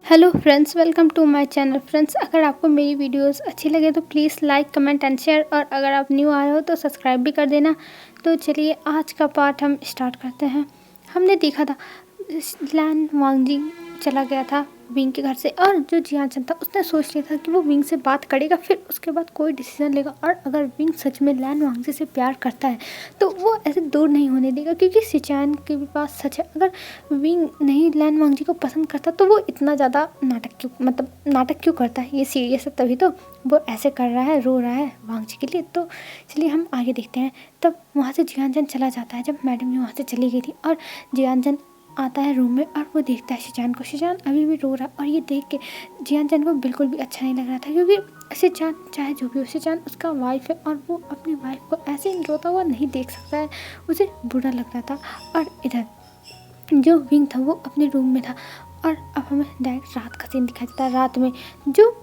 Hello friends, welcome to my channel. Friends, अगर आपको मेरी वीडियोस अच्छी लगे तो please like comment and share, और अगर आप न्यू आए हो तो सब्सक्राइब भी कर देना। तो चलिए आज का पार्ट हम स्टार्ट करते हैं। हमने देखा था लैन वांगजी चला गया था विंग के घर से, और जो जियाचन था उसने सोच लिया था कि वो विंग से बात करेगा, फिर उसके बाद कोई डिसीजन लेगा। और अगर विंग सच में लैन वांगजी से प्यार करता है तो वो ऐसे दूर नहीं होने देगा, क्योंकि सिचान के भी पास सच है। अगर विंग नहीं लैन वांगजी को पसंद करता तो वो इतना ज़्यादा नाटक क्यों करता है। ये सीरियस है तभी तो वो ऐसे कर रहा है, रो रहा है वांगजी के लिए। तो चलिए हम आगे देखते हैं। तब वहाँ से जियानचन चला जाता है, जब मैडम वहाँ से चली गई थी, और जियानचन आता है रूम में और वो देखता है शिचान को। शिचान अभी भी रो रहा है, और ये देख के जियानचन को बिल्कुल भी अच्छा नहीं लग रहा था, क्योंकि शिचान चाहे जो भी हो, शिचान उसका वाइफ है और वो अपनी वाइफ को ऐसे ही रोता हुआ नहीं देख सकता है। उसे बुरा लग रहा था। और इधर जो विंग था वो अपने रूम में था, और अब हमें डायरेक्ट रात का सीन दिखाई देता है। रात में जो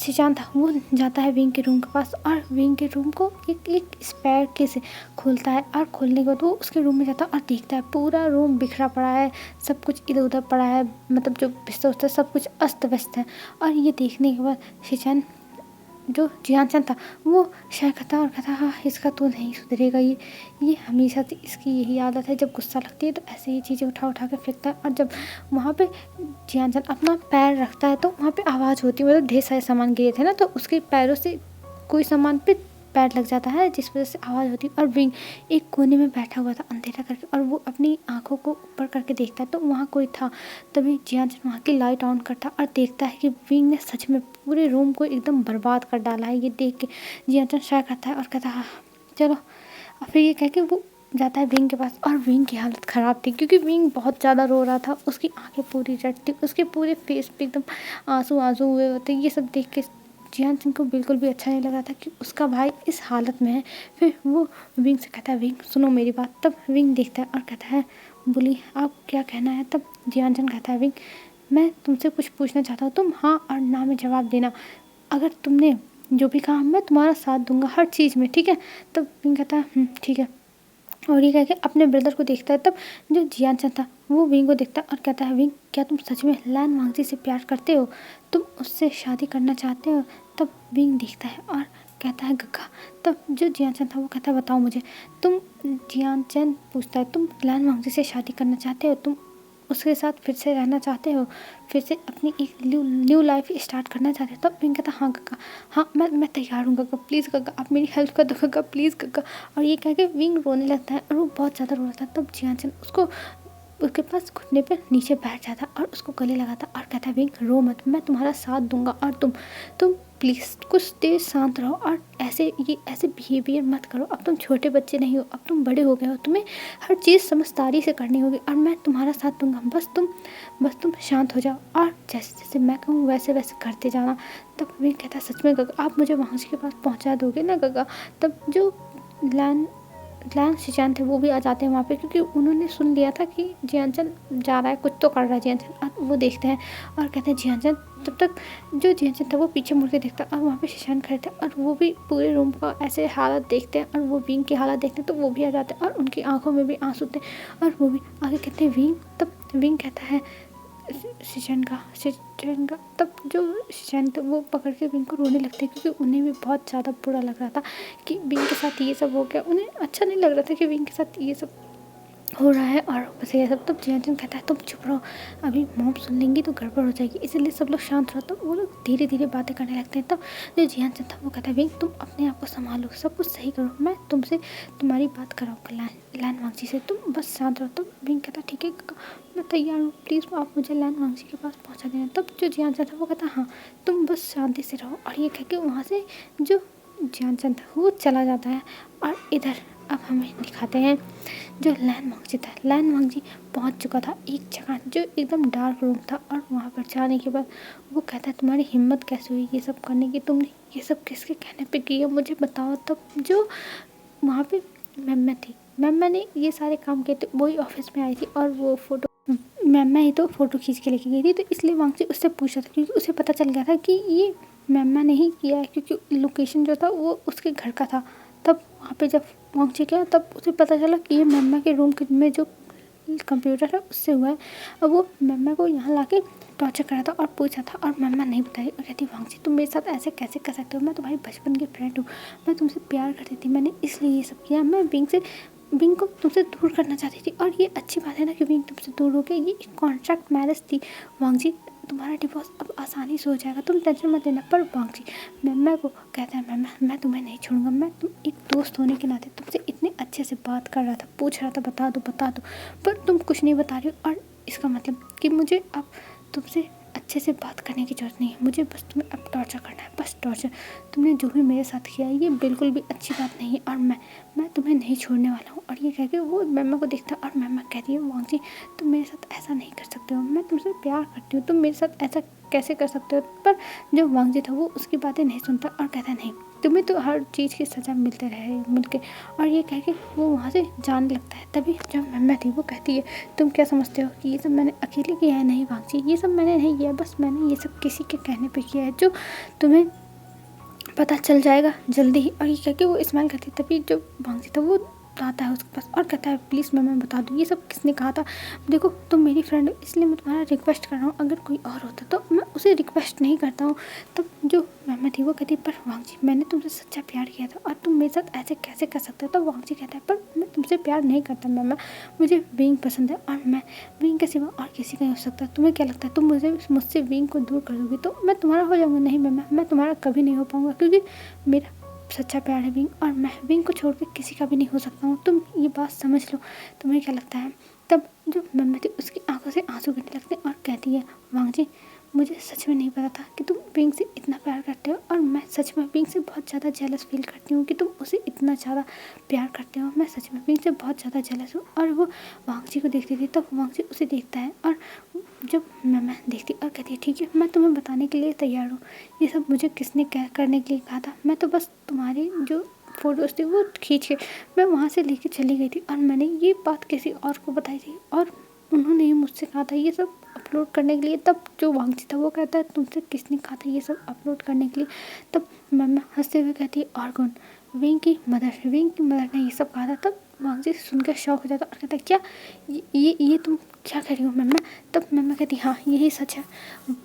शिचान था वो जाता है विंग के रूम के पास, और विंग के रूम को एक स्पैर के से खोलता है, और खोलने के बाद वो उसके रूम में जाता है और देखता है पूरा रूम बिखरा पड़ा है, सब कुछ इधर उधर पड़ा है, मतलब जो बिस्तर उस्तर सब कुछ अस्त व्यस्त है। और ये देखने के बाद शिचान जो जियानचन था वो शायद कहता और कहता, हाँ इसका तो नहीं सुधरेगा, ये हमेशा से इसकी यही आदत है, जब गुस्सा लगती है तो ऐसे ही चीज़ें उठा उठा के फेंकता है। और जब वहाँ पे जियानचन अपना पैर रखता है तो वहाँ पे आवाज़ होती है, मतलब ढेर सारे सामान गिरे थे ना, तो उसके पैरों से कोई सामान पे पैर लग जाता है, जिस वजह से आवाज़ होती है। और विंग एक कोने में बैठा हुआ था अंधेरा करके, और वो अपनी आंखों को ऊपर करके देखता है तो वहाँ कोई था। तभी जियानचन वहाँ की लाइट ऑन करता है और देखता है कि विंग ने सच में पूरे रूम को एकदम बर्बाद कर डाला है। ये देख के जियानचन शाय करता है और कहता है, हाँ चलो। और फिर ये कह के वो जाता है विंग के पास, और विंग की हालत ख़राब थी, क्योंकि विंग बहुत ज़्यादा रो रहा था। उसकी आंखें पूरी रेड थी, उसके पूरे फेस पे एकदम आंसू आंसू हुए होते। ये सब देख के जियानचन को बिल्कुल भी अच्छा नहीं लगा था कि उसका भाई इस हालत में है। फिर वो विंग से कहता है, विंग सुनो मेरी बात। तब विंग देखता है और कहता है, बोली आप क्या कहना है। तब जियानचन कहता है, विंग मैं तुमसे कुछ पूछना चाहता हूँ, तुम हाँ और ना में जवाब देना। अगर तुमने जो भी कहा मैं तुम्हारा साथ दूंगा हर चीज़ में, ठीक है। तब विंग कहता है, ठीक है। और ये कह के अपने ब्रदर को देखता है। तब जो जियानचन था वो विंग को देखता है और कहता है, विंग क्या तुम सच में लैन वांगजी से प्यार करते हो, तुम उससे शादी करना चाहते हो। तब विंग देखता है और कहता है, गग्गा। तब जो जियानचन था वो कहता है, बताओ मुझे। तुम जियानचन पूछता है, तुम लैन वांगजी से शादी करना चाहते हो, तुम उसके साथ फिर से रहना चाहते हो, फिर से अपनी एक न्यू लाइफ स्टार्ट करना चाहते हो। तब विंग कहता, हाँ गग्गा, हाँ मैं तैयार हूँ गग्गा, प्लीज़ गग्गा आप मेरी हेल्प कर दो गग्गा, प्लीज़ गग्गा। और ये कह के विंग रोने लगता है, और वो बहुत ज़्यादा रो रहा था। तब जियानचन उसके पास घुटने पर नीचे बैठ जाता और उसको गले लगाता और कहता, विंग रो मत, मैं तुम्हारा साथ दूंगा, और तुम प्लीज़ कुछ देर शांत रहो, और ऐसे बिहेवियर मत करो। अब तुम छोटे बच्चे नहीं हो, अब तुम बड़े हो गए हो, तुम्हें हर चीज़ समझदारी से करनी होगी, और मैं तुम्हारा साथ दूंगा। बस तुम शांत हो जाओ, और जैसे जैसे मैं कहूँ वैसे वैसे करते जाना। तब विंग कहता, सच में गगा आप मुझे वहाँ के पास पहुँचा दोगे ना गगा। तब जो लैन शिचान थे वो भी आ जाते हैं वहाँ पे, क्योंकि उन्होंने सुन लिया था कि जियानचन जा रहा है, कुछ तो कर रहा है जियानचन। और वो देखते हैं और कहते हैं, जियानचन। तब तक जो जियानचन था वो पीछे मुड़ के देखता, और वहाँ पे शिचान खड़े थे, और वो भी पूरे रूम का ऐसे हालत देखते हैं, और वो विंग की हालत देखते हैं तो वो भी आ जाते हैं, और उनकी आंखों में भी आंसू थे, और वो भी आगे कहते हैं, विंग। तब विंग कहता है शिचन का। तब जो शिचन थे वो पकड़ के विंग को रोने लगते हैं, क्योंकि उन्हें भी बहुत ज़्यादा बुरा लग रहा था कि विंग के साथ ये सब हो गया। उन्हें अच्छा नहीं लग रहा था कि विंग के साथ ये सब हो रहा है, और बस ये सब। तब जियानचन कहता है, तुम चुप रहो, अभी मॉम सुन लेंगी तो गड़बड़ हो जाएगी, इसलिए सब लोग शांत रहो। तो वो लोग धीरे धीरे बातें करने लगते हैं। तब जो जियानचन था वो कहता है, विंग तुम अपने आप को संभालो, सब कुछ सही करो, मैं तुमसे तुम्हारी बात कराऊंगा लैन वांगजी से, तुम बस शांत रहो। तब विंग कहता, ठीक है मैं तैयार हूँ, प्लीज़ आप मुझे लैन वांगजी के पास पहुँचा देना। तब जो जियानचन था वो कहता, हाँ तुम बस शांति से रहो। और ये कह के वहाँ से जो जियानचन था वो चला जाता है। और इधर अब हमें दिखाते हैं जो लैन वांगजी था। लैन वांगजी पहुंच चुका था एक जगह जो एकदम डार्क रूम था, और वहाँ पर जाने के बाद वो कहता है, तुम्हारी हिम्मत कैसे हुई ये सब करने की, तुमने ये सब किसके कहने पे किया मुझे बताओ। तब जो वहाँ पे मैम थी, मैम ने ये सारे काम किए थे, वही ऑफिस में आई थी, और वो फ़ोटो मैम ही तो फ़ोटो खींच के लेके गई थी। तो इसलिए वांगजी उससे पूछा था, क्योंकि उसे पता चल गया था कि ये मैम ने ही किया है, क्योंकि लोकेशन जो था वो उसके घर का था। तब वहाँ पे जब वांगजी गया तब उसे पता चला कि ये मैम के रूम में जो कंप्यूटर है उससे हुआ है। अब वो मम्मा को यहाँ ला के टॉर्चर करा था और पूछा था और मम्मा नहीं बताई और कहती वांगजी तुम मेरे साथ ऐसे कैसे कर सकते हो, मैं तुम्हारी बचपन की फ्रेंड हूँ, मैं तुमसे प्यार करती थी, मैंने इसलिए ये सब किया, मैं विंग को तुमसे दूर करना चाहती थी और ये अच्छी बात है ना कि विंग तुमसे दूर हो गया, ये एक कॉन्ट्रैक्ट मैरिज थी वांगजी, तुम्हारा डिवोर्स अब आसानी से हो जाएगा, तुम टेंशन मत लेना। पर वांगजी मम्मा को कहता है मम्मा मैं तुम्हें नहीं छोड़ूंगा, मैं तुम एक दोस्त होने के नाते तुमसे इतने अच्छे से बात कर रहा था, पूछ रहा था बता दो, पर तुम कुछ नहीं बता रही हो और इसका मतलब कि मुझे अब तुमसे अच्छे से बात करने की ज़रूरत नहीं है, मुझे बस तुम्हें अब टॉर्चर करना है, बस टॉर्चर। तुमने जो भी मेरे साथ किया है ये बिल्कुल भी अच्छी बात नहीं है और मैं तुम्हें नहीं छोड़ने वाला हूँ। और ये कह के वो मम्मा को देखता है और मम्मा कहती है वांगजी तुम मेरे साथ ऐसा नहीं कर सकते हो, मैं तुमसे प्यार करती हूँ, तुम मेरे साथ ऐसा कैसे कर सकते हो। पर जो वांगजी था वो उसकी बातें नहीं सुनता और कहता नहीं तुम्हें तो हर चीज़ की सज़ा मिलते रहे मिलके, और ये कह के वो वहाँ से जाने लगता है। तभी जो मम्मा थी वो कहती है तुम क्या समझते हो कि ये सब मैंने अकेले किया है, नहीं वांगजी ये सब मैंने नहीं किया, बस मैंने ये सब किसी के कहने पे किया है जो तुम्हें पता चल जाएगा जल्दी ही। और ये कह के वो स्माइल करती है। तभी जो वांगजी था वो आता है उसके पास और कहता है प्लीज़ मैं बता दूँ ये सब किसने कहा था, देखो तुम मेरी फ्रेंड हो इसलिए मैं तुम्हारा रिक्वेस्ट कर रहा हूँ, अगर कोई और होता तो मैं उसे रिक्वेस्ट नहीं करता हूँ। तब जो मम्मा थी वो कहती पर वांगजी मैंने तुमसे सच्चा प्यार किया था और तुम मेरे साथ ऐसे कैसे कर सकते हो। तो वांगजी कहता है पर मैं तुमसे प्यार नहीं करता मम्मा, मुझे विंग पसंद है और मैं विंग के सिवा और किसी का नहीं हो सकता, तुम्हें क्या लगता है तुम मुझसे विंग को दूर कर दोगी तो मैं तुम्हारा हो जाऊँगा, नहीं मम्मा मैं तुम्हारा कभी नहीं हो पाऊँगा, क्योंकि मेरा सच्चा प्यार है विंग और मैं विंग को छोड़ के किसी का भी नहीं हो सकता हूँ, तुम ये बात समझ लो, तुम्हें क्या लगता है। तब जो मम्मा थी उसकी आंखों से आंसू गिरने लगते और कहती है वांगजी मुझे सच में नहीं पता था कि तुम विंग से इतना प्यार करते हो और मैं सच में विंग से बहुत ज़्यादा जेलस फील करती हूँ कि तुम उसे इतना ज़्यादा प्यार करते हो, मैं सच में विंग से बहुत ज़्यादा जेलस हूँ। और वो वांगजी को देखती थी तब वांगजी उसे देखता है और जब मम्मा देखती और कहती है ठीक है मैं तुम्हें बताने के लिए तैयार हूँ, ये सब मुझे किसने क्या करने के लिए कहा था, मैं तो बस तुम्हारी जो फ़ोटोज़ थी वो खींच के मैं वहाँ से लेके चली गई थी और मैंने ये बात किसी और को बताई थी और उन्होंने ही मुझसे कहा था ये सब अपलोड करने के लिए। तब जो वांगजी था वो कहता है तुमसे किसने कहा था ये सब अपलोड करने के लिए। तब मम्मा हंसते हुए कहती है और कौन, विंग की मदर ने ये सब कहा था। तब वांगजी सुनकर शौक हो जाता और कहता है क्या ये तुम क्या कह रही हो मम्मा। तब मम्मा कहती हाँ यही सच है,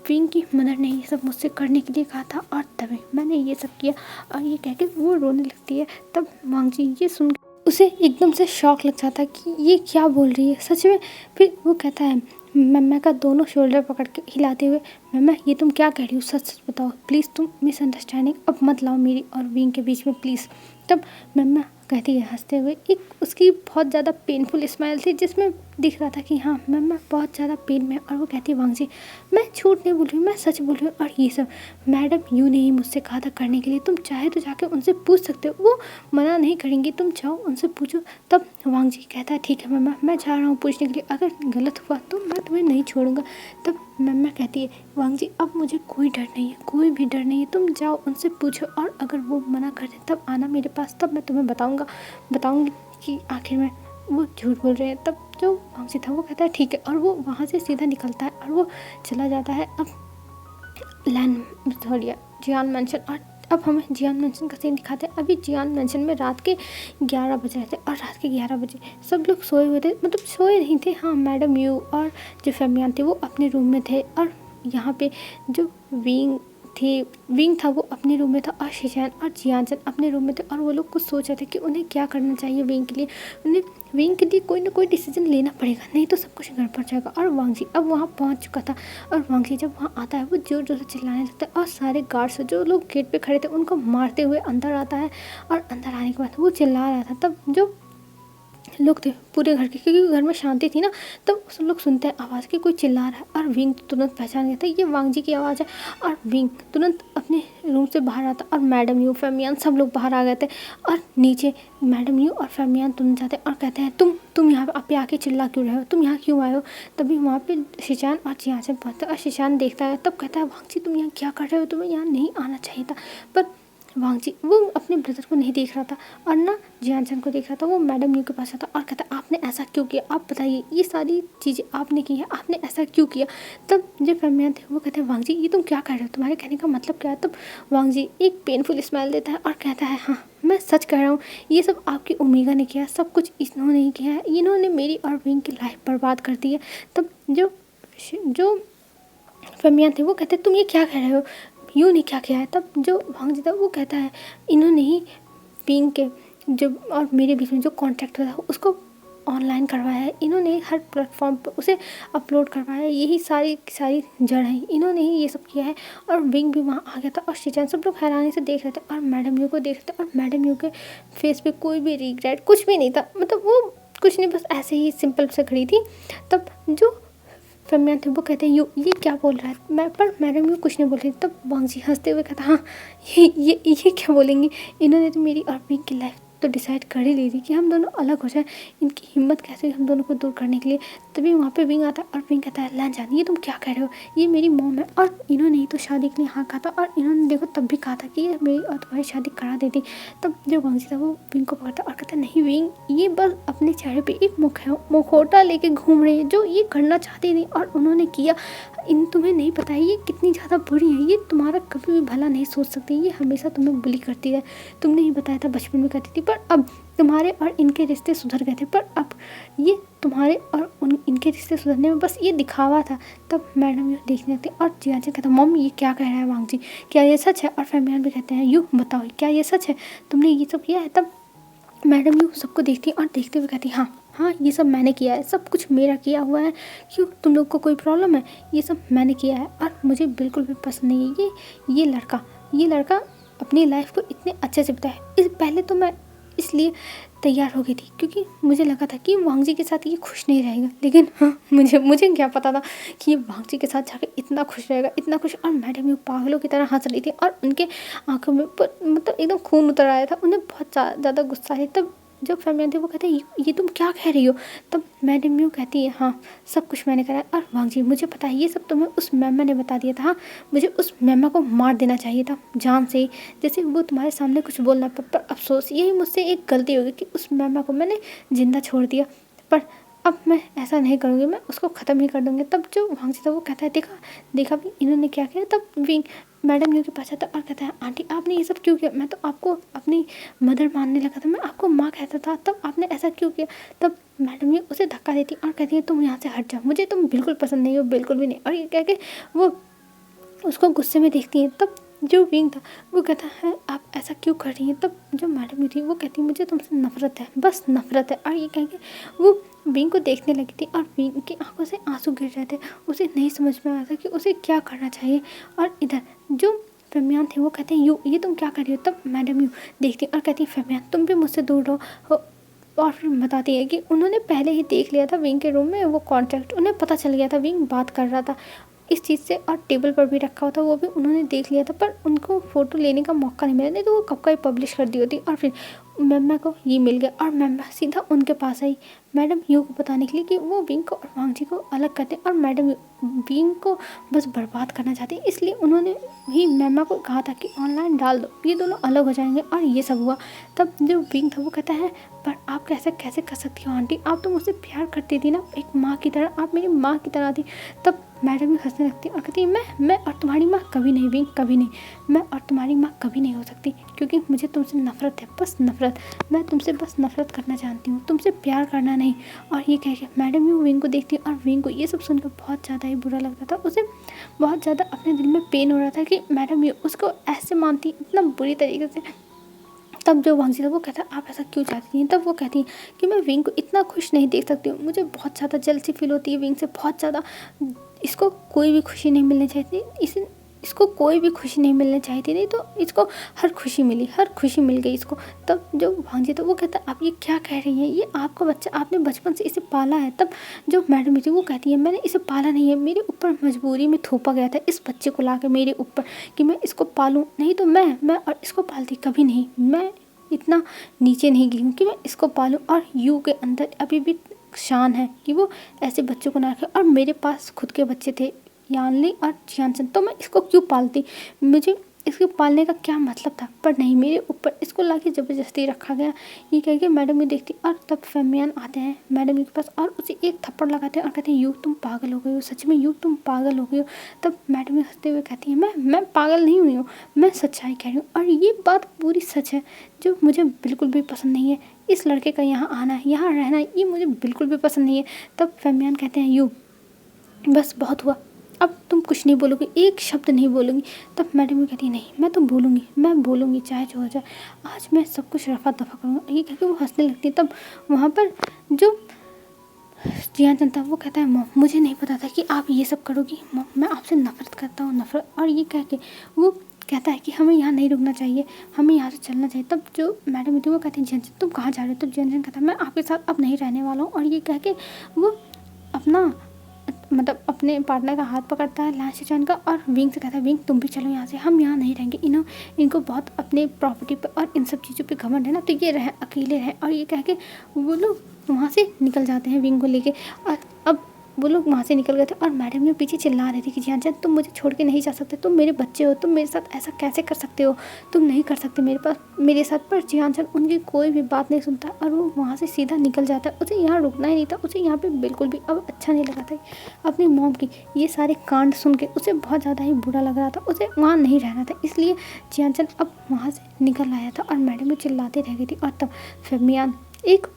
विंग की मदर ने ये सब मुझसे करने के लिए कहा था और तभी मैंने ये सब किया। और ये कह के वो रोने लगती है। तब वांगजी ये सुन उसे एकदम से शौक लग जाता है कि ये क्या बोल रही है सच में। फिर वो कहता है मम्मा का दोनों शोल्डर पकड़ के हिलाते हुए मम्मा ये तुम क्या कह रही हो, सच सच बताओ प्लीज़, तुम मिसअंडरस्टैंडिंग अब मत लाओ मेरी और विंग के बीच में प्लीज़। तब मम्मा कहती है हंसते हुए, एक उसकी बहुत ज़्यादा पेनफुल स्माइल थी जिसमें दिख रहा था कि हाँ मम्मा बहुत ज़्यादा पेन में। और वो कहती है वांगजी मैं झूठ नहीं बोल रही हूँ, मैं सच बोल रही हूँ और ये सब मैडम यूँ ने ही मुझसे कहा था करने के लिए, तुम चाहे तो जाके उनसे पूछ सकते हो, वो मना नहीं करेंगी, तुम जाओ उनसे पूछो। तब वांगजी कहता है ठीक है मम्मा मैं जा रहा हूँ पूछने के लिए, अगर गलत हुआ तो मैं तुम्हें नहीं छोड़ूंगा। तब मम्मा कहती है वांगजी अब मुझे कोई डर नहीं है, कोई भी डर नहीं है, तुम जाओ उनसे पूछो और अगर वो मना कर दे तब आना मेरे पास, तब मैं तुम्हें बताऊंगी कि आखिर में वो झूठ बोल रहे हैं। तब जो वांगजी था वो कहता है ठीक है और वो वहाँ से सीधा निकलता है और वो चला जाता है अब जियान मैंशन। और अब हमें जियान मैंशन का सीन दिखाते हैं। अभी जियान मैंशन में रात के 11 बज रहे थे और रात के 11 बजे सब लोग सोए हुए थे, मतलब सोए नहीं थे, हाँ मैडम यू और जो फेमियान थे वो अपने रूम में थे और यहाँ पे जो विंग था वो अपने रूम में था और शिजान और जियानचन अपने रूम में थे और वो लोग कुछ सोच रहे थे कि उन्हें क्या करना चाहिए विंग के लिए। उन्हें विंग के लिए कोई ना कोई डिसीजन लेना पड़ेगा, नहीं तो सब कुछ गड़बड़ जाएगा। और वांगजी अब वहाँ पहुँच चुका था और वांगजी जब वहाँ आता है वो जोर जोर से चिल्लाने लगता है और सारे गार्ड्स जो लोग गेट पे खड़े थे उनको मारते हुए अंदर आता है। और अंदर आने के बाद वो चिल्ला रहा था। तब जो लोग थे पूरे घर के, क्योंकि घर में शांति थी ना, तब सब लोग सुनते हैं आवाज़ कि कोई चिल्ला रहा है और विंग तुरंत पहचान गया था ये वांगजी की आवाज़ है। और विंग तुरंत अपने रूम से बाहर आता और मैडम यू फेमियान सब लोग बाहर आ गए थे और नीचे मैडम यू और फेमियान तुरंत जाते और कहते हैं तुम यहाँ पे आके चिल्ला क्यों रहे हो, तुम यहाँ क्यों आए हो। तभी वहाँ पे शिशान और जियान पहुँचता और शिशान देखता है तब कहता है वांगजी तुम यहाँ क्या कर रहे हो, तुम्हें यहाँ नहीं आना चाहिए था। पर वांगजी वो अपने ब्रदर को नहीं देख रहा था और ना जियानचंद को देख रहा था। वो मैडम यू के पास आता और कहता आपने ऐसा क्यों किया, आप बताइए, ये सारी चीज़ें आपने की है, आपने ऐसा क्यों किया। तब जो फरमियान थे वो कहते हैं वांगजी ये तुम क्या कह रहे हो, तुम्हारे कहने का मतलब क्या है। तब वांगजी एक पेनफुल स्माइल देता है और कहता है हाँ मैं सच कह रहा हूँ, ये सब आपकी ओमेगा ने किया, सब कुछ इन्होंने ही किया है, इन्होंने मेरी और विंग की लाइफ बर्बाद कर दी है। तब जो फरमियान थे वो कहते तुम ये क्या कह रहे हो, यूँ नहीं क्या किया है। तब जो वांगजी था वो कहता है इन्होंने ही विंग के जो और मेरे बीच में जो कॉन्ट्रैक्ट था उसको ऑनलाइन करवाया है, इन्होंने हर प्लेटफॉर्म पर उसे अपलोड करवाया है, यही सारी जड़ है, इन्होंने ही ये सब किया है। और विंग भी वहाँ आ गया था और शिजान सब लोग हैरानी से देख रहे थे और मैडम यू को देख रहे थे और मैडम यू के फेस पे कोई भी रिग्रेट कुछ भी नहीं था, मतलब वो कुछ नहीं, बस ऐसे ही सिंपल से खड़ी थी। तब जो फरमियान थे वो कहते हैं ये क्या बोल रहा है, मैं पर मैडम यू कुछ नहीं बोल रही। तब वांगजी हंसते हुए कहता हाँ ये क्या बोलेंगी, इन्होंने तो मेरी और विंग की लाइफ तो डिसाइड कर ही ली थी कि हम दोनों अलग हो जाए, इनकी हिम्मत कैसे हम दोनों को दूर करने के लिए। तभी वहाँ पे विंग आता है और विंग कहता है लैन जान ये तुम क्या कह रहे हो, ये मेरी मॉम है और इन्होंने ही तो शादी के लिए हाँ कहा था और इन्होंने देखो तब भी कहा था कि ये मेरी और तुम्हारी शादी करा देती। तब जो वांगजी था वो विंग को पकड़ता और कहता नहीं विंग ये बस अपने चेहरे पे एक मुखौटा लेके घूम रही है, जो ये करना चाहती नहीं और उन्होंने किया। इन तुम्हें नहीं पता है ये कितनी ज़्यादा बुरी है, ये तुम्हारा कभी भी भला नहीं सोच सकती, ये हमेशा तुम्हें बुली करती है, तुमने ही बताया था बचपन में करती थी, पर अब तुम्हारे और इनके रिश्ते सुधर गए थे, पर अब ये तुम्हारे और इनके रिश्ते सुधरने में बस ये दिखावा था। तब मैडम यू देखने लगती और जियानचंद कहता मम ये क्या कह रहा है वांगजी, क्या ये सच है। और फरमियान भी कहते हैं यू बताओ क्या ये सच है, तुमने ये सब किया है। तब मैडम यू सबको देखती और देखते हुए कहती हाँ ये सब मैंने किया है, सब कुछ मेरा किया हुआ है, क्यों तुम लोग को कोई प्रॉब्लम है, ये सब मैंने किया है और मुझे बिल्कुल भी पसंद नहीं है ये लड़का अपनी लाइफ को इतने अच्छे से बिताए। इस पहले तो मैं इसलिए तैयार हो गई थी क्योंकि मुझे लगा था कि वांगजी के साथ ये खुश नहीं रहेगा, लेकिन हाँ मुझे क्या पता था कि ये वांगजी के साथ जाकर इतना खुश रहेगा, इतना खुश। और मैडम यू पागलों की तरह हंस रही थी और उनके आंखों में मतलब एकदम खून उतर आया था, उन्हें बहुत ज़्यादा गुस्सा है। तब जब फरमियान थी वो कहते हैं ये तुम क्या कह रही हो। तब मैडम यू कहती है हाँ सब कुछ मैंने करा है और वांगजी मुझे पता है ये सब तुम्हें उस मेमा ने बता दिया था, हाँ मुझे उस मेमा को मार देना चाहिए था जान से ही, जैसे वो तुम्हारे सामने कुछ बोलना पर अफसोस यही मुझसे एक गलती होगी कि उस मेमा को मैंने जिंदा छोड़ दिया, पर अब मैं ऐसा नहीं करूँगी, मैं उसको ख़त्म ही कर दूँगी। तब जो वांगजी था वो कहता है देखा भी इन्होंने क्या किया। तब विंग मैडम यू के पास आता और कहता है आंटी आपने ये सब क्यों किया, मैं तो आपको अपनी मदर मानने लगा था, मैं आपको माँ कहता था, तब आपने ऐसा क्यों किया। तब मैडम यू उसे धक्का देती और कहती है तुम यहाँ से हट जाओ, मुझे तुम बिल्कुल पसंद नहीं हो, बिल्कुल भी नहीं। और ये कह के वो उसको गुस्से में देखती है। तब जो विंग था वो कहता है आप ऐसा क्यों कर रही हैं। तब जो मैडम यू थी वो कहती मुझे तुमसे नफरत है, बस नफरत है। और ये कह के वो विंग को देखने लगी थी और विंग की आंखों से आंसू गिर रहे थे, उसे नहीं समझ में आया था कि उसे क्या करना चाहिए। और इधर जो फरमियान थे वो कहते हैं ये तुम क्या कर रही हो। तब मैडम यू देखती और कहती फरमियान तुम भी मुझसे दूर रहो। और फिर बताती है कि उन्होंने पहले ही देख लिया था विंग के रूम में वो कॉन्ट्रैक्ट, उन्हें पता चल गया था विंग बात कर रहा था इस चीज़ से, और टेबल पर भी रखा हुआ था वो भी उन्होंने देख लिया था, पर उनको फ़ोटो लेने का मौका नहीं मिला, नहीं तो वो कब का ही पब्लिश कर दी होती। और फिर मेम्मा को ये मिल गया और मेम्मा सीधा उनके पास आई मैडम यू को बताने के लिए कि वो विंग को और वांगजी को अलग करते हैं और मैडम विंग को बस बर्बाद करना चाहते हैं, इसलिए उन्होंने भी मेम्मा को कहा था कि ऑनलाइन डाल दो, ये दोनों अलग हो जाएंगे। और ये सब हुआ। तब जो विंग था वो कहता है पर आप कैसे कर सकती हो आंटी, आप तो मुझसे प्यार करती थी ना एक माँ की तरह, आप मेरी माँ की तरह थी। तब मैडम भी हंसने लगती और कहती मैं और तुम्हारी माँ कभी नहीं विंग, कभी नहीं, मैं और तुम्हारी माँ कभी नहीं हो सकती, क्योंकि मुझे तुमसे नफरत है, बस नफरत, मैं तुमसे बस नफरत करना जानती हूँ, तुमसे प्यार करना नहीं। और ये कह के मैडम यू विंग को देखती और विंग को ये सब सुनकर बहुत ज़्यादा ही बुरा लगता था, उसे बहुत ज़्यादा अपने दिल में पेन हो रहा था कि मैडम यू उसको ऐसे मानती इतना बुरी तरीके से। तब जो वांगजी था वो कहता आप ऐसा क्यों चाहती हैं। तब वो कहती हैं कि मैं विंग को इतना खुश नहीं देख सकती हूँ, मुझे बहुत ज़्यादा जेलसी फील होती है विंग से, बहुत ज़्यादा, इसको कोई भी खुशी नहीं मिलनी चाहिए, इसको कोई भी खुशी नहीं मिलनी चाहिए थी, नहीं तो इसको हर खुशी मिल गई इसको। तब जो वांगजी था वो कहता आप ये क्या कह रही हैं, ये आपका बच्चा, आपने बचपन से इसे पाला है। तब जो मैडम थी वो कहती है मैंने इसे पाला नहीं है, मेरे ऊपर मजबूरी में थोपा गया था इस बच्चे को ला के मेरे ऊपर कि मैं इसको पालूँ, नहीं तो मैं और इसको पालती कभी नहीं, मैं इतना नीचे नहीं गिरी हूँ कि मैं इसको पालूँ। और यू के अंदर अभी भी शान है कि वो ऐसे बच्चों को ना रखे, और मेरे पास खुद के बच्चे थे यानली और जियानचंद, तो मैं इसको क्यों पालती, मुझे इसके पालने का क्या मतलब था, पर नहीं, मेरे ऊपर इसको लाके ज़बरदस्ती रखा गया। ये कह के मैडम भी देखती और तब फेमियान आते हैं मैडम के पास और उसे एक थप्पड़ लगाते हैं और कहते हैं यू तुम पागल हो गई हो, सच में यू तुम पागल हो गई हो। तब मैडम हंसते हुए कहती है मैं पागल नहीं हुई हूँ, मैं सच्चाई कह रही हूँ और ये बात पूरी सच है जो मुझे बिल्कुल भी पसंद नहीं है। इस लड़के का यहाँ आना, यहाँ रहना, ये मुझे बिल्कुल भी पसंद नहीं है। तब फेमियान कहते हैं यू बस बहुत हुआ, अब तुम कुछ नहीं बोलोगी, एक शब्द नहीं बोलूँगी। तब मैडम भी कहती है नहीं, मैं तो बोलूँगी, मैं बोलूँगी चाहे जो हो जाए, आज मैं सब कुछ रफा दफा करूँगा। ये कह के वो हंसने लगती है। तब वहाँ पर जो जियान चंद था वो कहता है मॉम मुझे नहीं पता था कि आप ये सब करोगी, मॉम मैं आपसे नफरत करता हूँ, नफरत। और ये कह के वो कहता है कि हमें यहाँ नहीं रुकना चाहिए, हमें यहाँ से चलना चाहिए। तब जो मैडम थी वो कहती है जियान चंद तुम कहाँ जा रहे हो। तब जियान चंद कहता है मैं आपके साथ अब नहीं रहने वाला हूँ। और ये कह के वो अपना मतलब अपने पार्टनर का हाथ पकड़ता है लास्ट चैन का और विंग से कहता है विंग तुम भी चलो यहाँ से, हम यहाँ नहीं रहेंगे। इनको बहुत अपने प्रॉपर्टी पे और इन सब चीज़ों पे घमंड है ना, तो ये रहे अकेले रहे। और ये कह के वो लोग वहाँ से निकल जाते हैं विंग को लेके। और अब वो लोग वहाँ से निकल गए थे और मैडम ने पीछे चिल्ला रही थी कि जियान चंद तुम मुझे छोड़ के नहीं जा सकते, तुम मेरे बच्चे हो, तुम मेरे साथ ऐसा कैसे कर सकते हो, तुम नहीं कर सकते मेरे साथ। पर जियान चंद उनकी कोई भी बात नहीं सुनता और वो वहाँ से सीधा निकल जाता है। उसे यहाँ रुकना ही नहीं था, उसे यहाँ पे बिल्कुल भी अब अच्छा नहीं लगा था। अपनी मॉम की ये सारे कांड सुन के उसे बहुत ज़्यादा ही बुरा लग रहा था, उसे वहाँ नहीं रहना था। इसलिए जियान चंद अब वहाँ से निकल आया था और मैडम भी चिल्लाते रह गई थी। और तब फेमियान एक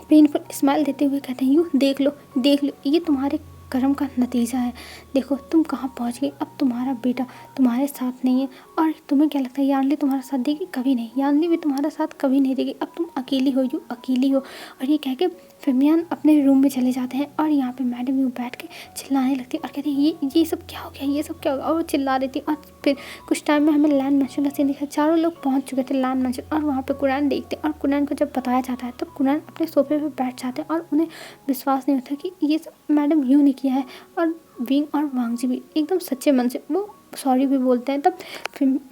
पेनफुल स्माइल देते हुए कहते हैं यूँ देख लो ये तुम्हारे कर्म का नतीजा है, देखो तुम कहाँ पहुँच गई। अब तुम्हारा बेटा तुम्हारे साथ नहीं है और तुम्हें क्या लगता है यानली तुम्हारा साथ देगी, कभी नहीं, यानली भी तुम्हारा साथ कभी नहीं देगी। अब तुम अकेली हो, यूँ अकेली हो। और ये कह के फेमियान अपने रूम में चले जाते हैं और यहाँ पे मैडम यूँ बैठ के चिल्लाने लगती है और कहती है ये सब क्या हो गया, ये सब क्या हो गया। और वो चिल्ला रही थी। और फिर कुछ टाइम में हमें लैंड मैंशन का सीन दिखा, चारों लोग पहुँच चुके थे लैंड मैंशन और वहाँ पे कुरान देखते और कुरान को जब बताया जाता है तब कुरान अपने सोफे पे बैठ जाते हैं और उन्हें विश्वास नहीं होता कि ये सब मैडम यूँ नहीं किया है। और विंग और वांगजी भी एकदम सच्चे मन से वो सॉरी भी बोलते हैं। तब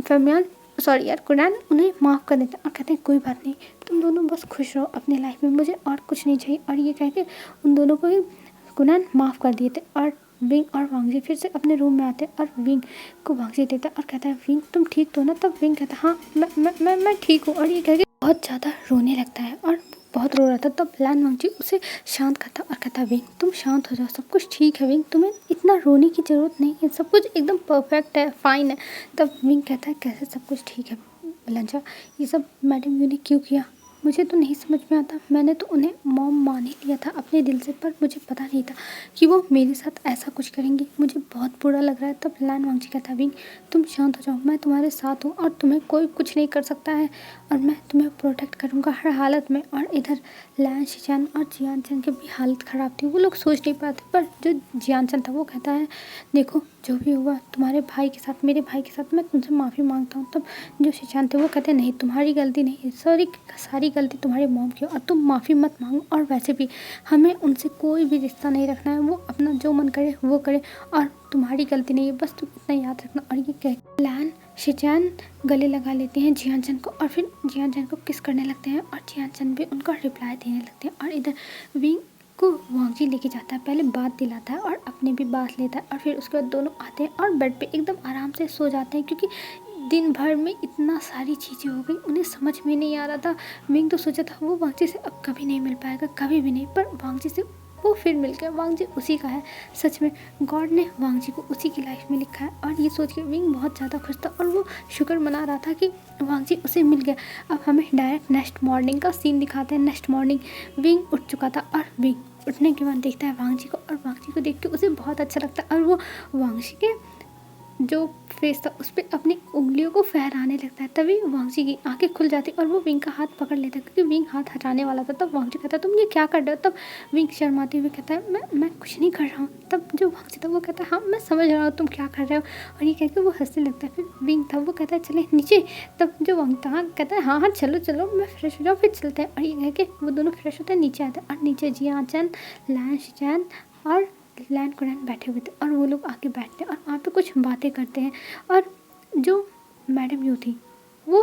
फेमियान सॉरी यार कुरान उन्हें माफ़ कर देता है और कहते हैं कोई बात नहीं, तुम दोनों बस खुश रहो अपनी लाइफ में, मुझे और कुछ नहीं चाहिए। और ये कह के उन दोनों को ही कुरान माफ़ कर दिए थे। और विंग और वांगजी फिर से अपने रूम में आते हैं और विंग को वांगजी देता है और कहता है विंग तुम ठीक तो ना। तब विंग कहता है हाँ मैं ठीक हूँ। और ये कह के बहुत ज़्यादा रोने लगता है और बहुत रो रहा था। तब लैन वांगजी उसे शांत करता और कहता विंग तुम शांत हो जाओ, सब कुछ ठीक है विंग, तुम्हें इतना रोने की ज़रूरत नहीं है, सब कुछ एकदम परफेक्ट है, फाइन है। तब विंग कहता है कैसे सब कुछ ठीक है लंचा, ये सब मैडम यू ने क्यों किया, मुझे तो नहीं समझ में आता। मैंने तो उन्हें मॉम मान ही लिया था अपने दिल से, पर मुझे पता नहीं था कि वो मेरे साथ ऐसा कुछ करेंगी, मुझे बहुत बुरा लग रहा है। तब लैन वांगजी कहता विंग तुम शांत हो जाओ, मैं तुम्हारे साथ हूँ और तुम्हें कोई कुछ नहीं कर सकता है और मैं तुम्हें प्रोटेक्ट करूँगा हर हालत में। और इधर लैन शिचान और जियान चंद की भी हालत ख़राब थी, वो लोग सोच नहीं पाते। पर जो जियान चंद था वो कहता है देखो जो भी हुआ तुम्हारे भाई के साथ, मेरे भाई के साथ, मैं तुमसे माफ़ी मांगता हूँ। तब जो शिचान थे वो कहते नहीं तुम्हारी गलती नहीं है, सारी गलती तुम्हारे मॉम की और तुम माफ़ी मत मांगो। और वैसे भी हमें उनसे कोई भी रिश्ता नहीं रखना है, वो अपना जो मन करे वो करे और तुम्हारी गलती नहीं है, बस तुम इतना याद रखना। और ये कह लैन शिचान गले लगा लेते हैं जियान चंद को और फिर जियान चंद को किस करने लगते हैं और जियान चंद भी उनका रिप्लाई देने लगते हैं। और इधर विंग को वांगजी लेके जाता है, पहले बात दिलाता है और अपने भी बात लेता है और फिर उसके बाद दोनों आते हैं और बेड पे एकदम आराम से सो जाते हैं, क्योंकि दिन भर में इतना सारी चीज़ें हो गई उन्हें समझ में नहीं आ रहा था। विंग तो सोचा था वो वांगजी से अब कभी नहीं मिल पाएगा, कभी भी नहीं, पर वांगजी से वो फिर मिल गया, वांगजी उसी का है। सच में गॉड ने वांगजी को उसी की लाइफ में लिखा है। और ये सोच के विंग बहुत ज़्यादा खुश था और वो शुक्र मना रहा था कि वांगजी उसे मिल गया। अब हमें डायरेक्ट नेक्स्ट मॉर्निंग का सीन दिखाते हैं। नेक्स्ट मॉर्निंग विंग उठ चुका था और विंग उठने के बाद देखता है वांगजी को और वांगजी को देख के उसे बहुत अच्छा लगता है और वो वांगजी के जो फेस था उस पर अपनी उंगलियों को फहराने लगता है। तभी वांगजी की आंखें खुल जाती और वो विंग का हाथ पकड़ लेता है, क्योंकि विंग हाथ हटाने वाला था। तब वांगजी कहता है तुम ये क्या कर रहे हो। तब विंग शर्माते हुए कहता है मैं कुछ नहीं कर रहा हूँ। तब जो वांगजी था वो कहता है हाँ मैं समझ रहा हूँ तुम क्या कर रहे हो। और ये कहकर वो हंसने लगता है। फिर विंग था वो कहता है चले नीचे। तब जो वांग था कहता है हाँ चलो मैं फ्रेश हो जाऊँ फिर चलते हैं। और ये कह के वो दोनों फ्रेश होते हैं, नीचे आते हैं और नीचे जियान चंद, लैन शिचान और लैन कुरान बैठे हुए थे और वो लोग आके बैठते हैं और वहाँ पे कुछ बातें करते हैं। और जो मैडम यू थी वो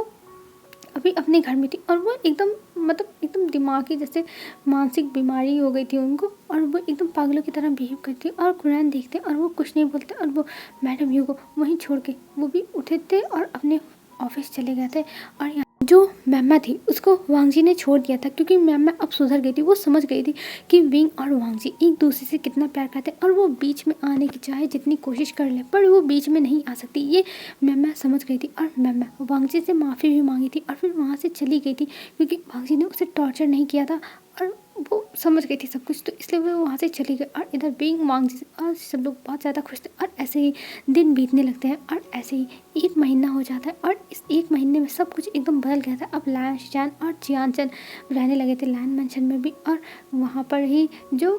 अभी अपने घर में थी और वो एकदम दिमागी जैसे मानसिक बीमारी हो गई थी उनको और वो एकदम पागलों की तरह बिहेव करती है और कुरान देखते और वो कुछ नहीं बोलते और वो मैडम यू को वहीं छोड़ के वो भी उठे थे और अपने ऑफिस चले गए थे। और यहाँ जो मैमा थी उसको वांगजी ने छोड़ दिया था क्योंकि मैमा अब सुधर गई थी। वो समझ गई थी कि विंग और वांगजी एक दूसरे से कितना प्यार करते हैं और वो बीच में आने की चाहे जितनी कोशिश कर ले पर वो बीच में नहीं आ सकती, ये मैमा समझ गई थी। और मैमा वांगजी से माफ़ी भी मांगी थी और फिर वहाँ से चली गई थी क्योंकि वांगजी ने उसे टॉर्चर नहीं किया था और वो समझ गई थी सब कुछ, तो इसलिए वो वहाँ से चली गई। और इधर विंग वांगजी और सब लोग बहुत ज़्यादा खुश थे और ऐसे ही दिन बीतने लगते हैं और ऐसे ही 1 महीना हो जाता है और इस 1 महीने में सब कुछ एकदम बदल गया था। अब लायन शिचान और जियानचन रहने लगे थे लायन मेंशन में भी और वहाँ पर ही जो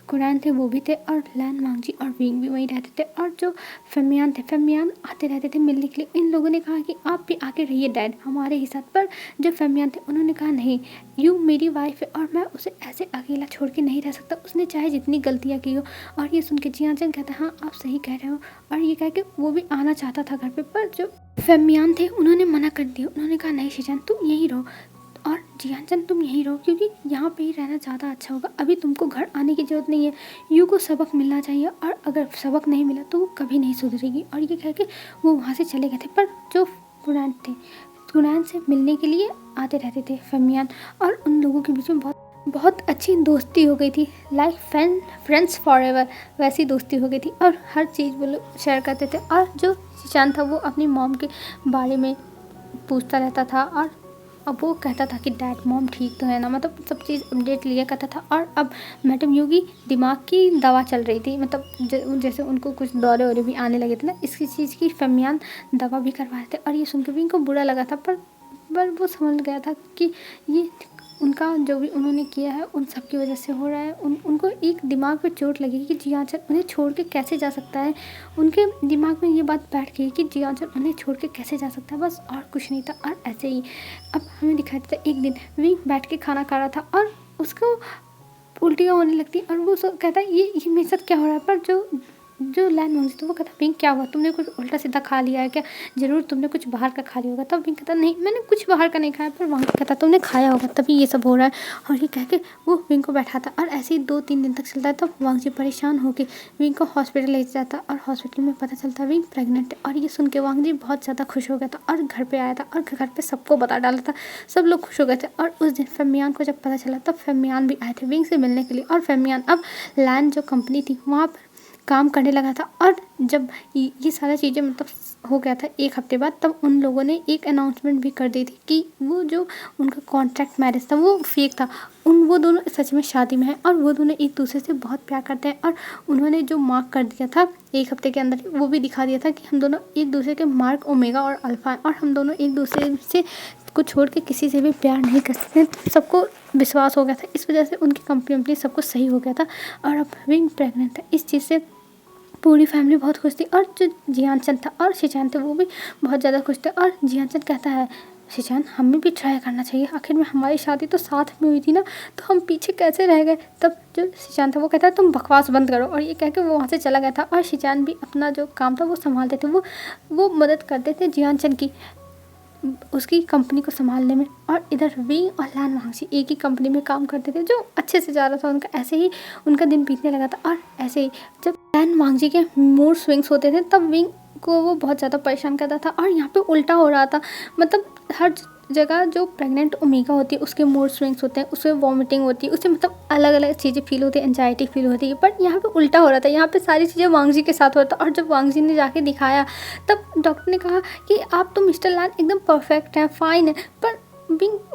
कुरान थे वो भी थे और लैन वांगजी और विंग भी वहीं रहते थे। और जो फेमियान थे, फेमियान आते रहते थे मिलने के लिए। इन लोगों ने कहा कि आप भी आके रहिए डैड हमारे ही साथ, पर जो फेमियान थे उन्होंने कहा नहीं, यू मेरी वाइफ है और मैं उसे ऐसे अकेला छोड़ के नहीं रह सकता, उसने चाहे जितनी गलतियाँ की हो। और ये सुन के जियानचन कहता हाँ आप सही कह रहे हो। और ये कह के वो भी आना चाहता था घर पर जो फेमियान थे उन्होंने मना कर दिया। उन्होंने कहा नहीं शिचान तुम यहीं रहो और जियानचन तुम यहीं रहो क्योंकि यहाँ पे ही रहना ज़्यादा अच्छा होगा, अभी तुमको घर आने की ज़रूरत नहीं है, यू को सबक मिलना चाहिए और अगर सबक नहीं मिला तो वो कभी नहीं सुधरेगी। और ये कह के वो वहाँ से चले गए थे। पर जो कुरान थे कुरान से मिलने के लिए आते रहते थे फेमियान और उन लोगों के बीच में बहुत अच्छी दोस्ती हो गई थी, लाइक फ्रेंड्स फॉर एवर वैसी दोस्ती हो गई थी और हर चीज़ वो लोग शेयर करते थे। और जो शिचान था वो अपनी मॉम के बारे में पूछता रहता था और अब वो कहता था कि डैड मॉम ठीक तो है ना, मतलब सब चीज़ अपडेट लिया करता था। और अब मैडम यू की दिमाग की दवा चल रही थी, मतलब जैसे उनको कुछ दौरे वौरे भी आने लगे थे ना, इसकी चीज़ की फेमियान दवा भी करवाए थे। और ये सुन के भी इनको बुरा लगा था पर वो समझ गया था कि ये उनका जो भी उन्होंने किया है उन सब की वजह से हो रहा है। उनको एक दिमाग पे चोट लगी कि जियानचन उन्हें छोड़ के कैसे जा सकता है, उनके दिमाग में ये बात बैठ गई कि जियानचन उन्हें छोड़ के कैसे जा सकता है, बस और कुछ नहीं था। और ऐसे ही अब हमें दिखाया था एक दिन विंग बैठ के खाना खा रहा था और उसको उल्टियाँ होने लगती और वो कहता है ये मेरे साथ क्या हो रहा है। पर जो लैन वांगजी तो वो कहता विंग क्या हुआ, तुमने कुछ उल्टा सीधा खा लिया है क्या, ज़रूर तुमने कुछ बाहर का खा लिया होगा। तब विंग कहता नहीं मैंने कुछ बाहर का नहीं खाया, पर वांगजी कहता तुमने खाया होगा तभी ये सब हो रहा है। और ये कह के वो विंग को बैठाता और ऐसे ही 2-3 दिन तक चलता है। तब वांगजी परेशान होकर विंग को हॉस्पिटल ले जाता और हॉस्पिटल में पता चलता विंग प्रेगनेंट है। और ये सुन के वांगजी बहुत ज़्यादा खुश हो गया था और घर पर आया था और घर पर सबको बता डाला था, सब लोग खुश हो गए थे। और उस दिन फेमियान को जब पता चला तब फेमियान भी आए थे विंग से मिलने के लिए। और फेमियान अब लैन जो कंपनी थी वहाँ पर काम करने लगा था। और जब ये सारा चीज़ें मतलब हो गया था 1 हफ्ते बाद, तब उन लोगों ने एक अनाउंसमेंट भी कर दी थी कि वो जो उनका कॉन्ट्रैक्ट मैरिज था वो फेक था, वो दोनों सच में शादी में हैं और वो दोनों एक दूसरे से बहुत प्यार करते हैं। और उन्होंने जो मार्क कर दिया था 1 हफ्ते के अंदर वो भी दिखा दिया था कि हम दोनों एक दूसरे के मार्क ओमेगा और अल्फा हैं और हम दोनों एक दूसरे से को छोड़ के किसी से भी प्यार नहीं कर सकते। सबको विश्वास हो गया था, इस वजह से उनकी कंपनी सब कुछ सही हो गया था। और अब विंग प्रेग्नेंट है, इस चीज़ से पूरी फैमिली बहुत खुश थी। और जो जियानचन था और शिचान थे वो भी बहुत ज़्यादा खुश थे। और जियानचन कहता है शिचान हमें भी ट्राई करना चाहिए, आखिर में हमारी शादी तो साथ में हुई थी ना, तो हम पीछे कैसे रह गए। तब जो शिचान था वो कहता है तुम बकवास बंद करो, और ये कह के वो वहाँ से चला गया था। और शिचान भी अपना जो काम था वो संभालते थे, वो मदद करते थे जियानचन की उसकी कंपनी को संभालने में। और इधर विंग और लैन वांगजी एक ही कंपनी में काम करते थे, जो अच्छे से जा रहा था उनका। ऐसे ही उनका दिन बीतने लगा था। और ऐसे ही जब लैन वांगजी के मूड स्विंग्स होते थे तब विंग को वो बहुत ज़्यादा परेशान करता था। और यहाँ पे उल्टा हो रहा था, मतलब हर जगह जो प्रेग्नेंट ओमेगा होती है उसके मूड स्विंग्स होते हैं, उसमें वॉमिटिंग होती है, उसे मतलब अलग अलग चीज़ें फील होती है, एंजाइटी फील होती है। पर यहाँ पे उल्टा हो रहा था, यहाँ पे सारी चीज़ें वांगजी के साथ हो रहा था। और जब वांगजी ने जाके दिखाया तब डॉक्टर ने कहा कि आप तो मिस्टर लैन एकदम परफेक्ट हैं, फाइन है। पर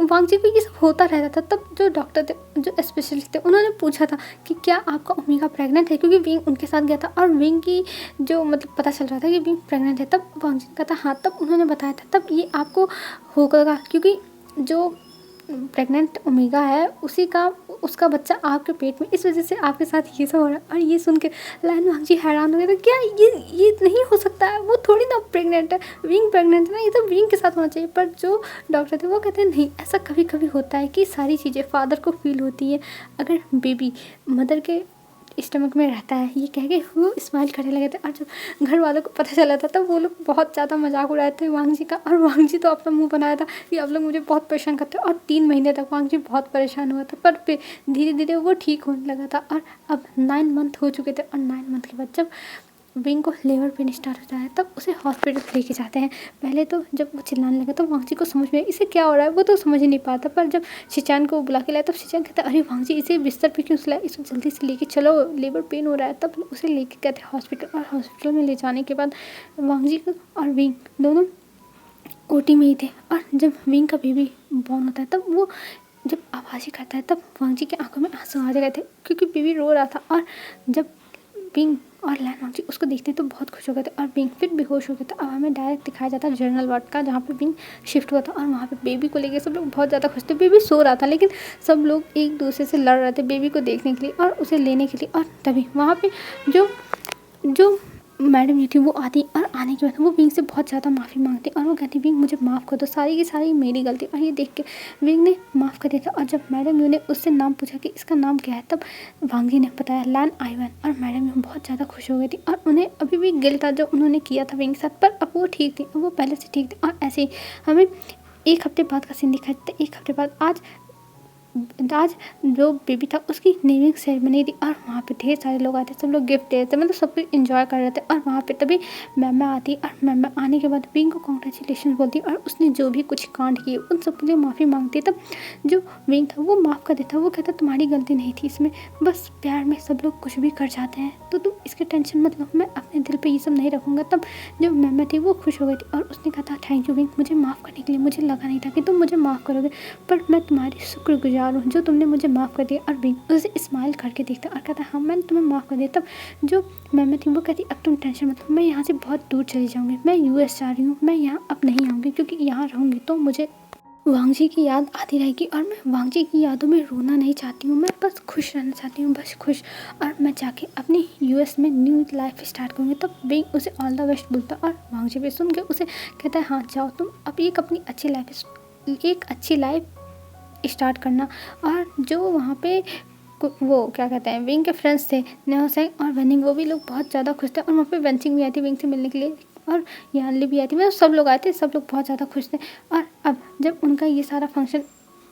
वांगजी को ये सब होता रहता था। तब जो डॉक्टर थे, जो स्पेशलिस्ट थे, उन्होंने पूछा था कि क्या आपका ओमेगा प्रेग्नेंट है, क्योंकि विंग उनके साथ गया था और विंग की जो मतलब पता चल रहा था कि विंग प्रेग्नेंट है। तब वांगजी ने कहा था हाँ, तब उन्होंने बताया था तब ये आपको होगा, क्योंकि जो प्रेग्नेंट ओमेगा है उसका बच्चा आपके पेट में, इस वजह से आपके साथ ये सब हो रहा है। और ये सुन के लैन वांगजी हैरान हो गए थे, क्या ये नहीं हो सकता है, वो थोड़ी ना प्रेग्नेंट है, विंग प्रेग्नेंट है ना, ये तो विंग के साथ होना चाहिए। पर जो डॉक्टर थे वो कहते हैं नहीं, ऐसा कभी कभी होता है कि सारी चीज़ें फादर को फील होती है। अगर बेबी मदर के स्टमक में रहता है, ये कह के वो स्माइल करने लगे थे। और जब घर वालों को पता चला था तब वो लोग बहुत ज़्यादा मजाक उड़ाए थे वांग जी का। और वांग जी तो अपना मुंह बनाया था कि आप लोग मुझे बहुत परेशान करते हैं। और 3 महीने तक वांग जी बहुत परेशान हुआ था, पर फिर धीरे धीरे वो ठीक होने लगा था। और अब 9 मंथ हो चुके थे और 9 मंथ के बाद जब विंग को लेबर पेन स्टार्ट होता है तब उसे हॉस्पिटल लेके जाते हैं। पहले तो जब वो चिल्लाने लगा तो वांग जी को समझ में इसे क्या हो रहा है, वो तो समझ ही नहीं पाता। पर जब शिचान को बुला के लाया तब शिचान कहता है अरे वांग जी इसे बिस्तर पे क्यों सुलाया, इसको जल्दी से लेके चलो, लेबर पेन हो रहा है। तब उसे लेके गए थे हॉस्पिटल। और हॉस्पिटल में ले जाने के बाद वांग जी और विंग दोनों ओटी में ही थे। और जब विंग का बेबी बॉर्न होता है तब वो जब आवाज़ें करता है तब वांग जी की आंखों में आंसू आ गए थे क्योंकि बेबी रो रहा था। और जब विंग और लैन वांग जी उसको देखते तो बहुत खुश हो गए थे। और विंग फिर बेहोश हो गया था। अब हमें डायरेक्ट दिखाया जाता है जनरल वार्ड का जहाँ पे विंग शिफ्ट हुआ था। और वहाँ पे बेबी को लेके सब लोग बहुत ज़्यादा खुश थे। बेबी सो रहा था लेकिन सब लोग एक दूसरे से लड़ रहे थे बेबी को देखने के लिए और उसे लेने के लिए। और तभी वहाँ पे जो मैडम जी थी वो आती और आने के बाद वो विंग से बहुत ज़्यादा माफ़ी मांगती और वो कहती विंग मुझे माफ़ कर दो, सारी की सारी मेरी गलती। और ये देख के विंग ने माफ़ कर दिया था। और जब मैडम जी ने उससे नाम पूछा कि इसका नाम क्या है तब वांग जी ने बताया लैन आइवन। और मैडम जी बहुत ज़्यादा खुश हो गई थी और उन्हें अभी भी गिल्ट था जो उन्होंने किया था विंग के साथ, पर अब वो ठीक थी, अब वो पहले से ठीक थी। और ऐसे ही हमें 1 हफ्ते बाद का सीन दिखाया था। 1 हफ्ते बाद आज जो बेबी था उसकी नेमिंग सेरेमनी थी और वहाँ पे ढेर सारे लोग आए थे, सब लोग गिफ्ट दे रहे थे, मतलब सब कुछ एंजॉय कर रहे थे। और वहाँ पे तभी मैम आती और मैम आने के बाद विंग को कॉन्ग्रेचुलेशन बोलती और उसने जो भी कुछ कांड किए उन सब के लिए माफ़ी मांगती। तब जो विंग था वो माफ़ कर देता, वो कहता तुम्हारी गलती नहीं थी इसमें, बस प्यार में सब लोग कुछ भी कर जाते हैं तो तुम इसके टेंशन मत लो, मैं अपने दिल पर ये सब नहीं रखूँगा। तब जो मैम थी वो खुश हो गई थी और उसने कहा था थैंक यू विंग मुझे माफ़ करने के लिए, मुझे लगा नहीं था कि तुम मुझे माफ़ करोगे, पर मैं तुम्हारी शुक्रगुजार हूँ जो तुमने मुझे माफ़ कर दिया। और विंग उसे स्माइल करके देखता और कहता हाँ मैंने तुम्हें माफ़ कर दिया। तब जो मैम थी वो कहती अब तुम टेंशन मत लो, मैं यहाँ से बहुत दूर चली जाऊँगी, मैं US जा रही हूँ, मैं यहाँ अब नहीं आऊँगी क्योंकि यहाँ रहूँगी तो मुझे वांग जी की याद आती रहेगी और मैं वांग जी की यादों में रोना नहीं चाहती हूँ, मैं बस खुश रहना चाहती हूँ, बस खुश। और मैं जाके अपनी US में न्यू लाइफ स्टार्ट करूँगी। तब विंग उसे ऑल द बेस्ट बोलता और वांग जी भी सुन के उसे कहता है हाँ जाओ तुम अब एक अपनी अच्छी लाइफ स्टार्ट करना। और जो वहाँ पे वो क्या कहते हैं विंग के फ्रेंड्स थे नेहोसेंग और वेनिंग, वो भी लोग बहुत ज़्यादा खुश थे। और वहाँ पे वेंचिंग भी आई थी विंग से मिलने के लिए और यानली भी आई थी, मतलब सब लोग आए थे, सब लोग बहुत ज़्यादा खुश थे। और अब जब उनका ये सारा फंक्शन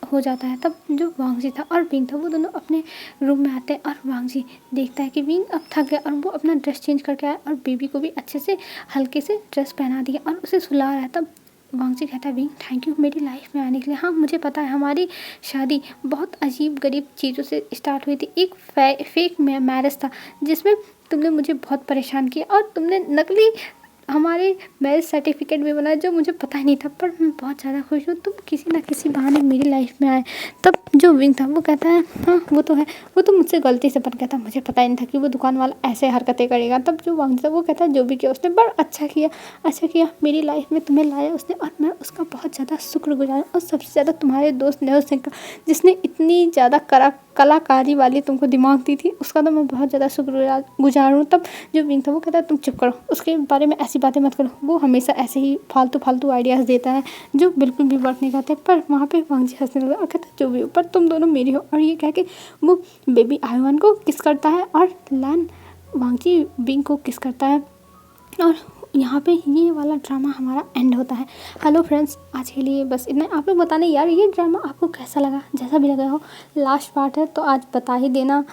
हो जाता है तब जो वांग जी था और विंग था वो दोनों अपने रूम में आते हैं। और वांग जी देखता है कि विंग अब थक गया और वो अपना ड्रेस चेंज करके आया और बेबी को भी अच्छे से हल्के से ड्रेस पहना दिया और उसे सुला रहा है। तब वांग जी कहता है विंग थैंक यू मेरी लाइफ में आने के लिए। हाँ मुझे पता है हमारी शादी बहुत अजीब गरीब चीज़ों से स्टार्ट हुई थी, एक फेक मैरिज था जिसमें तुमने मुझे बहुत परेशान किया और तुमने नकली हमारे मैरिज सर्टिफिकेट भी बनाया जो मुझे पता ही नहीं था, पर मैं बहुत ज़्यादा खुश हूँ तुम किसी ना किसी बहाने मेरी लाइफ में आए। तब जो विंग था वो कहता है हाँ वो तो है, वो तो मुझसे गलती से बन गया था, मुझे पता ही नहीं था कि वो दुकान वाला ऐसे हरकतें करेगा। तब जो वांग था वो कहता है जो भी किया उसने बड़ा अच्छा किया मेरी लाइफ में तुम्हें लाया उसने और मैं उसका बहुत ज़्यादा शुक्रगुजार और सबसे ज़्यादा तुम्हारे दोस्त नेहो सिंह का जिसने इतनी ज़्यादा कलाकारी वाली तुमको दिमाग दी थी, उसका तो मैं बहुत ज़्यादा शुक्रगुजार हूँ। तब जो विंग था वो कहता है तुम चुप करो, उसके बारे में ऐसी बातें मत करो, वो हमेशा ऐसे ही फालतू आइडियाज़ देता है जो बिल्कुल भी वर्क नहीं करते। पर वहाँ पे वांग जी हंसने लगा और कहता है जो भी हो पर तुम दोनों मेरी हो। और ये कह के वो बेबी आइवान को किस करता है और लैन वांग जी विंग को किस करता है और यहाँ पे ये वाला ड्रामा हमारा एंड होता है। हेलो फ्रेंड्स आज के लिए बस इतना, आप लोग बताने यार ये ड्रामा आपको कैसा लगा, जैसा भी लगा हो लास्ट पार्ट है तो आज बता ही देना।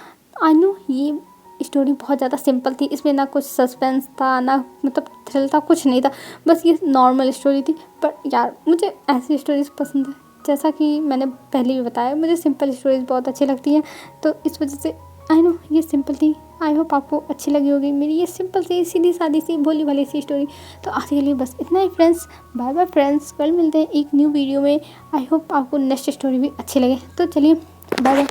आई नो ये स्टोरी बहुत ज़्यादा सिंपल थी, इसमें ना कुछ सस्पेंस था ना मतलब थ्रिल था, कुछ नहीं था, बस ये नॉर्मल स्टोरी थी। पर यार मुझे ऐसी स्टोरीज पसंद है, जैसा कि मैंने पहले भी बताया मुझे सिंपल स्टोरीज बहुत अच्छी लगती हैं, तो इस वजह से आई नो ये सिंपल थी। आई होप आपको अच्छी लगी होगी मेरी ये सिंपल सी सीधी सादी सी भोली भाली सी स्टोरी। तो आज के लिए बस इतना ही फ्रेंड्स, बाय बाय फ्रेंड्स, कल मिलते हैं एक न्यू वीडियो में। आई होप आपको नेक्स्ट स्टोरी भी अच्छी लगे, तो चलिए बाय बाय।